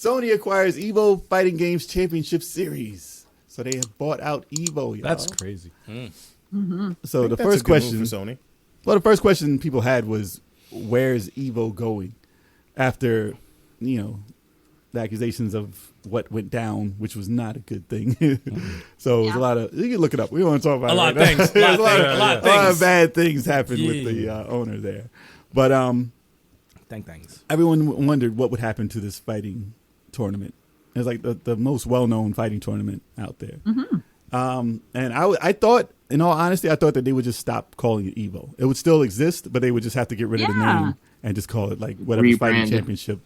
Sony acquires Evo Fighting Games Championship Series. So they have bought out Evo, y'all. That's crazy. So the first question, for Sony. well, the first question people had was, where's Evo going? After, the accusations of what went down, which was not a good thing. So it was a lot of, you can look it up. We don't want to talk about A lot it right of things. now. A lot of A lot of things. bad things happened with the owner there. But Thanks. everyone wondered what would happen to this fighting tournament. It was like the most well-known fighting tournament out there. And I thought, in all honesty, I thought that they would just stop calling it Evo. It would still exist, but they would just have to get rid of the name and just call it like whatever fighting championship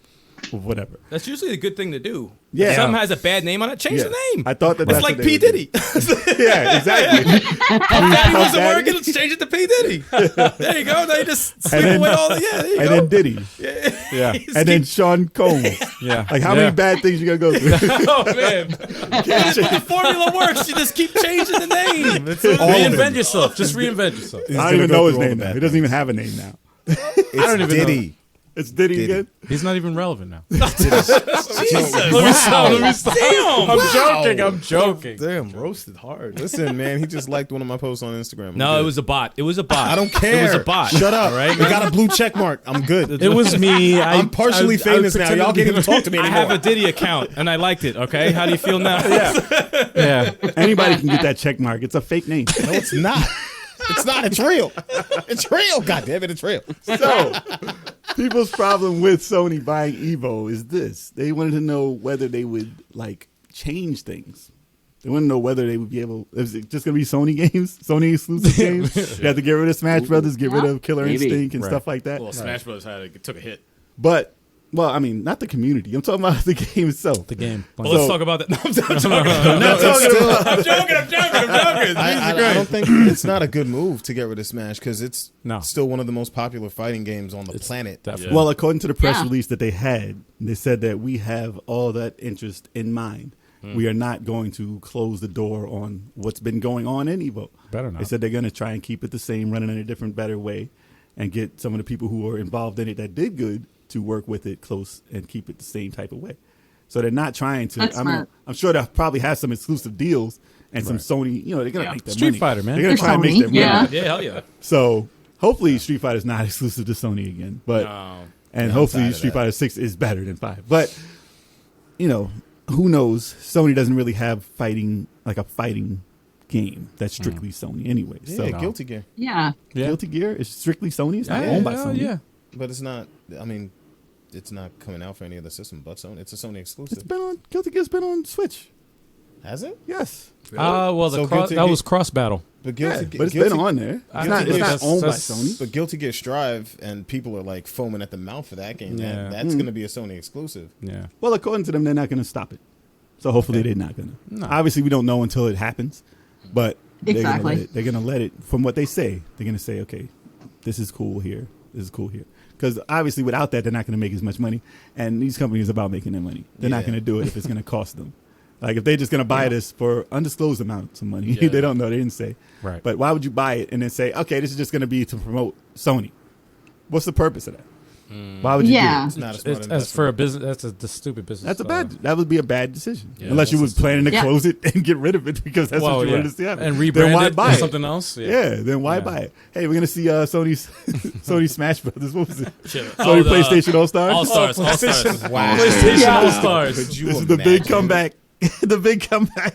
or whatever. That's usually a good thing to do. Yeah. If something has a bad name on it, change the name. I thought that's it's like what P. they would Diddy. do. Yeah, exactly. Daddy wasn't Daddy. working, let's change it to P. Diddy. There you go. Now you just sleep then- away all the, there you And go. then Diddy. Yeah. And then Sean Combs. Yeah. Like how many bad things you gotta go through? Oh, man. The formula works. You just keep changing the name. Reinvent yourself. Just reinvent yourself. I don't even know his name now. He doesn't even have a name now. It's don't even know. Diddy. It's Diddy again? He's not even relevant now. Jesus. Let me stop. Damn. I'm joking. Damn, roasted hard. Listen, man, he just liked one of my posts on Instagram. I'm No, good. it was a bot. It was a bot. I don't care. It was a bot. Shut up. All right? I got a blue check mark. I'm good. It was me. I'm partially famous now. Y'all can't even talk to me I anymore. have a Diddy account, and I liked it, okay? How do you feel now? Yeah. Anybody can get that check mark. It's a fake name. No, it's not. It's not. It's real. It's real. God damn it, it's real. So, people's problem with Sony buying Evo is this. They wanted to know whether they would, change things. They want to know whether they would be able, is it just going to be Sony games? Sony exclusive games? You have to get rid of Smash Brothers, get rid of Killer maybe. Instinct and stuff like that. Well, Smash Bros. Took a hit. But, not the community. I'm talking about the game itself. The game. Well, let's talk about that. No, I'm joking. I don't think it's not a good move to get rid of Smash because it's No. still one of the most popular fighting games on the planet. Definitely. Well, according to the press release that they had, they said that we have all that interest in mind. We are not going to close the door on what's been going on in Evo. Better not. They said they're going to try and keep it the same, running in a different, better way, and get some of the people who were involved in it that did good to work with it close and keep it the same type of way. So they're not trying to. That's smart. I'm sure they'll probably have some exclusive deals and some Sony. They're going to make their Street money. Fighter, man. They're going to try and make Sony, their money. yeah. Yeah, hell yeah. So hopefully Street Fighter is not exclusive to Sony again, but and hopefully tired of Street that. Fighter 6 is better than 5. But who knows? Sony doesn't really have a fighting game that's strictly Sony anyway. Yeah, So Guilty Gear. Yeah. Guilty Gear is strictly Sony. It's not Yeah, owned by yeah, Sony. yeah. But it's not, it's not coming out for any other system but Sony. It's a Sony exclusive. Guilty Gear's been on Switch. Has it? Yes, Well, So that Guilty was cross battle. But yeah, Guilty, but it's Guilty, been on there. It's I not think owned by that's- Sony. But Guilty Gear Strive and people are like foaming at the mouth for that game. Yeah. That's going to be a Sony exclusive. Yeah. Well, according to them, they're not going to stop it. So hopefully they're not going to. Obviously, we don't know until it happens, but Exactly. they're going to let it. From what they say, they're going to say, okay, this is cool here. This is cool here. Because obviously, without that, they're not going to make as much money. And these companies are about making their money. They're not Yeah. going to do it if it's going to cost them. Like if they're just going to buy this for undisclosed amounts of money, Yeah. they don't know. They didn't say. Right. But why would you buy it and then say, okay, this is just going to be to promote Sony? What's the purpose of that? Why would you do Yeah. it? It's not a smart As investment. for a business, that's a stupid business. That's a bad. That would be a bad decision, Yeah, unless you that's was planning to Yeah. close it and get rid of it because that's what you wanted to see happen. And Then rebrand why it buy to it? something else. Yeah, then why Yeah. buy it? Hey, we're gonna see Sony's Sony Smash Brothers. What was it? Shit. Sony the PlayStation All Stars. All Stars. All Stars. Wow. PlayStation Yeah. All Stars. Could you This is the big imagine? comeback. The big comeback.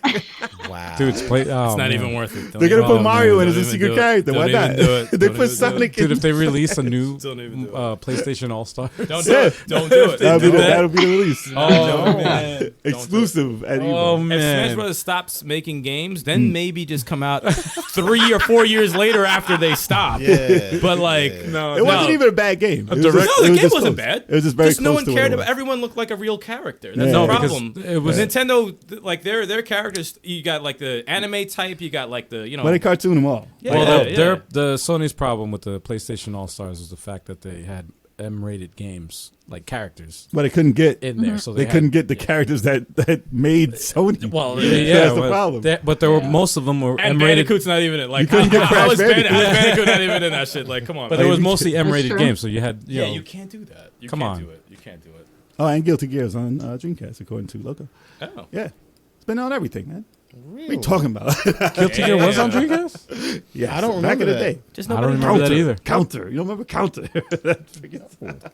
Wow. Dude, it's It's not even worth it. Don't They're gonna even- put Mario in don't as a even secret do it. character. Why Don't not? even do it. They Don't put even do it. Sonic Dude, in. if they release a new Don't even do it. PlayStation All Star, Don't do it. Don't do it. That'll be Do that. that'll be the release. Oh, man. Don't Exclusive at Evo. oh If Smash man, Bros. Stops making games, then maybe just come out 3 or 4 years later after they stop. Yeah. But like, Yeah. no, It wasn't even a bad game. It was direct- just- No, it the was game just wasn't close. bad. It was just very no close one to what cared it about. was. Everyone looked like a real character. That's Yeah. the no, because problem. it was Nintendo, like their characters. You got like the anime type. You got like the But they cartoon them all. Yeah, well, yeah. the Sony's problem with the PlayStation All Stars was the fact that they had M-rated games like characters But they couldn't get. in there, so They couldn't get the characters that made Sony. Well, That's the problem. But there were most of them were And M-rated. Bandicoot's not even in it. Like, You couldn't get how Crash is Bandicoot. Bandicoot not even in that shit? Like, come on. But man. there was mostly M-rated true. games, so you had yeah, know, you can't do that. You Come can't on. do it. You can't do it. Oh, and Guilty Gear's on Dreamcast, according to Loco. Oh. Yeah. It's been on everything, man. Really? What are you talking about? Guilty Gear was on Dreamcast? Yeah, I don't back in remember the that. day. Just I don't remember that either. Counter. You don't remember Counter?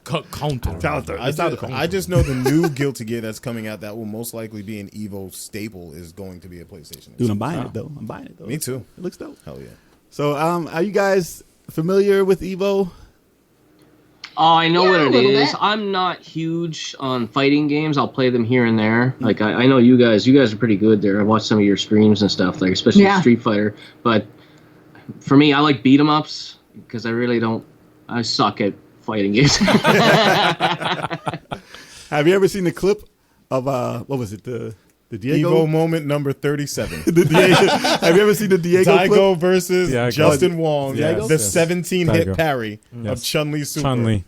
Counter. Counter. I just know the new Guilty Gear that's coming out that will most likely be an Evo staple is going to be a PlayStation. Dude, I'm buying it, though. I'm buying it, though. Me too. It looks dope. Hell yeah. So, are you guys familiar with Evo? Oh, I know Yeah, what a it little is. bit. I'm not huge on fighting games. I'll play them here and there. Like I know you guys are pretty good there. I watched some of your streams and stuff, like especially Yeah. Street Fighter. But for me, I like beat 'em ups because I really don't. I suck at fighting games. Have you ever seen the clip of, what was it, the Diego? Evo moment number 37. The Diego. Have you ever seen the Diego clip? Daigo versus Diego. Justin Wong. Yes, the yes. 17-hit Daigo. parry of Yes. Chun-Li Super. Chun-Li.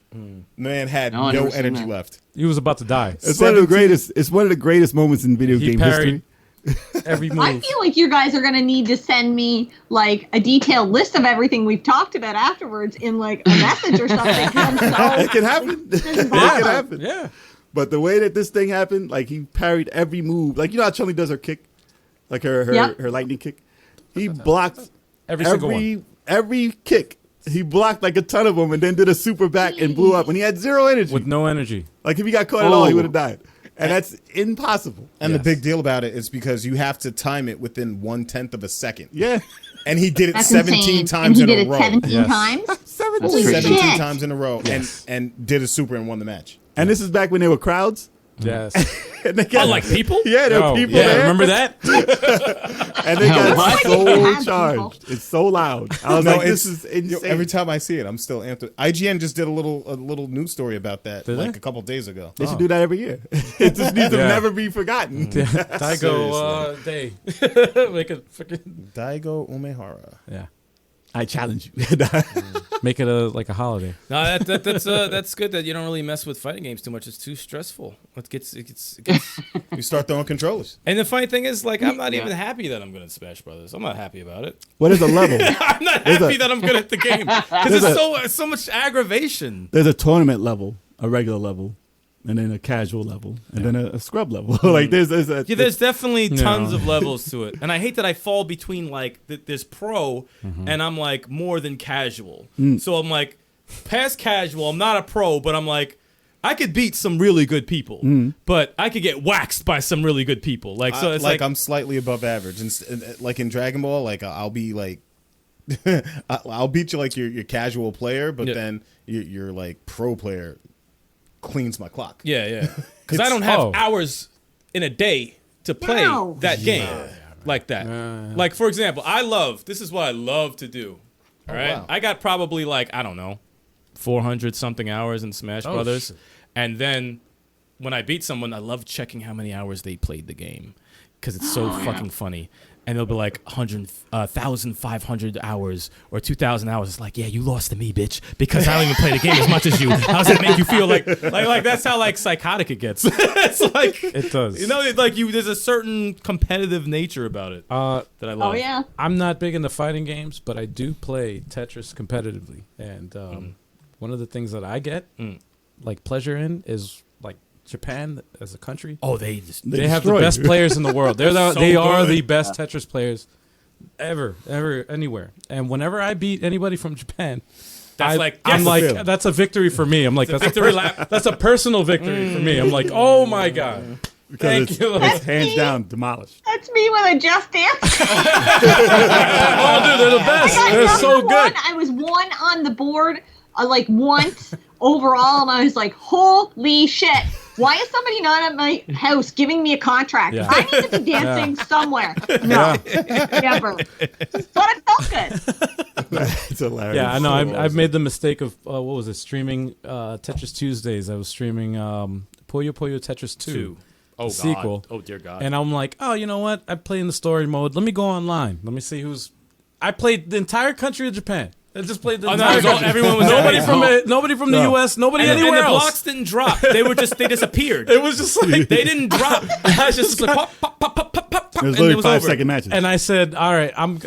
Man had No, I've no never seen energy that. left. He was about to die. It's one of the greatest. It's one of the greatest moments in video He game parried history. every move. I feel like you guys are going to need to send me like a detailed list of everything we've talked about afterwards in like a message or something. 'cause I'm so, It can happen. It can Yeah. happen. Yeah. But the way that this thing happened, like he parried every move. Like you know how Chun-Li does her kick, like her Yep. her lightning kick. He blocked Every single one. every kick. He blocked like a ton of them, and then did a super back and blew up. And he had zero energy. With no energy. Like if he got caught at all, he Oh. would have died. And that's impossible. And Yes. the big deal about it is because you have to time it within 1/10 of a second. Yeah, And he did it That's 17 insane. times and he in did a it row. 17 Yes. times. 17. Holy 17 shit. times in a row. Yes. And did a super and won the match. And this is back when there were crowds. Yes. And they got, Oh, like people? Yeah, there were Oh, people yeah, there. remember that? And they got What? so Have charged. people. It's so loud. I was No, like, this it's- is insane. Yo, every time I see it, I'm still amped. IGN just did a little news story about that Did like they? a couple days ago. They should do that every year. It just needs to Yeah. never be forgotten. Daigo day. Make it fucking Daigo Umehara. yeah. I challenge you. Make it like a holiday. No, that's good that you don't really mess with fighting games too much. It's too stressful. It gets You start throwing controllers. And the funny thing is, like, I'm not even happy that I'm good at Smash Brothers. I'm not happy about it. What is a level? I'm not There's happy a- that I'm good at the game because There's it's so much aggravation. There's a tournament level, a regular level, and then a casual level, and then a scrub level. Like there's a Yeah, there's definitely No. tons of levels to it, and I hate that I fall between like there's pro, and I'm like more than casual. So I'm like past casual. I'm not a pro, but I'm like I could beat some really good people, but I could get waxed by some really good people. Like so, it's like I'm slightly above average. And like in Dragon Ball, like I'll be like, I'll beat you like your casual player, but Yeah. then your like pro player cleans my clock. yeah, because I don't have hours in a day to play No. that game like that. Like for example, this is what I love to do. All right, wow. I got probably like I don't know, 400 something hours in Smash Brothers, shit. and then when I beat someone, I love checking how many hours they played the game because it's so fucking funny. And they'll be like 1,500 hours or 2,000 hours. It's like, yeah, you lost to me, bitch, because I don't even play the game as much as you. How does that make you feel? Like that's how like psychotic it gets. It's like It does. you know, like there's a certain competitive nature about it that I love. Oh yeah. I'm not big into fighting games, but I do play Tetris competitively. And one of the things that I get like pleasure in is like Japan as a country. Oh, they just They have the destroy best you. players in the world. They So are good. the best Tetris players ever, anywhere. And whenever I beat anybody from Japan, That's I'm like, Fulfilled. that's a victory for me. I'm like, that's victory lap. That's a personal victory for me. I'm like, oh my god, because thank it's, you. it's hands down demolished. That's me with a Just Dance. Oh, dude, they're the best. I got They're number so one. good. I was one on the board, like once overall, and I was like, "Holy shit! Why is somebody not at my house giving me a contract? Yeah. I need to be dancing somewhere." No, never. But it felt good. It's hilarious. Yeah, I know. So I've awesome. made the mistake of what was it? Streaming Tetris Tuesdays. I was streaming Puyo Puyo Tetris 2. Oh, the sequel. God. Oh, dear God. And I'm like, oh, you know what? I play in the story mode. Let me go online. Let me see who's. I played the entire country of Japan. I just played the Oh, no, entire it was all- country. everyone was nobody there. from No. it. Nobody from the No. U.S. Nobody and anywhere the else. blocks didn't drop. They disappeared. It was just like They didn't drop. I just like pop, pop, pop, pop, pop, pop, pop, It was and literally it was 5 over. second matches. And I said, all right, I'm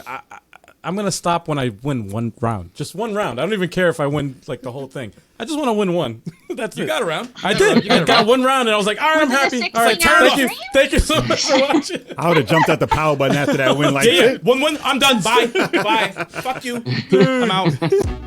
gonna stop when I win one round. Just one round. I don't even care if I win like the whole thing. I just want to win one. But that's You it. got around. I did. You got I got one round, and I was like, all right, I'm Was it a happy. All right, 16-hour thank you. stream? Thank you so much for watching. I would have jumped at the power button after that win. Like, Yeah. 1-1. I'm done. Bye. Bye. Fuck you. I'm out.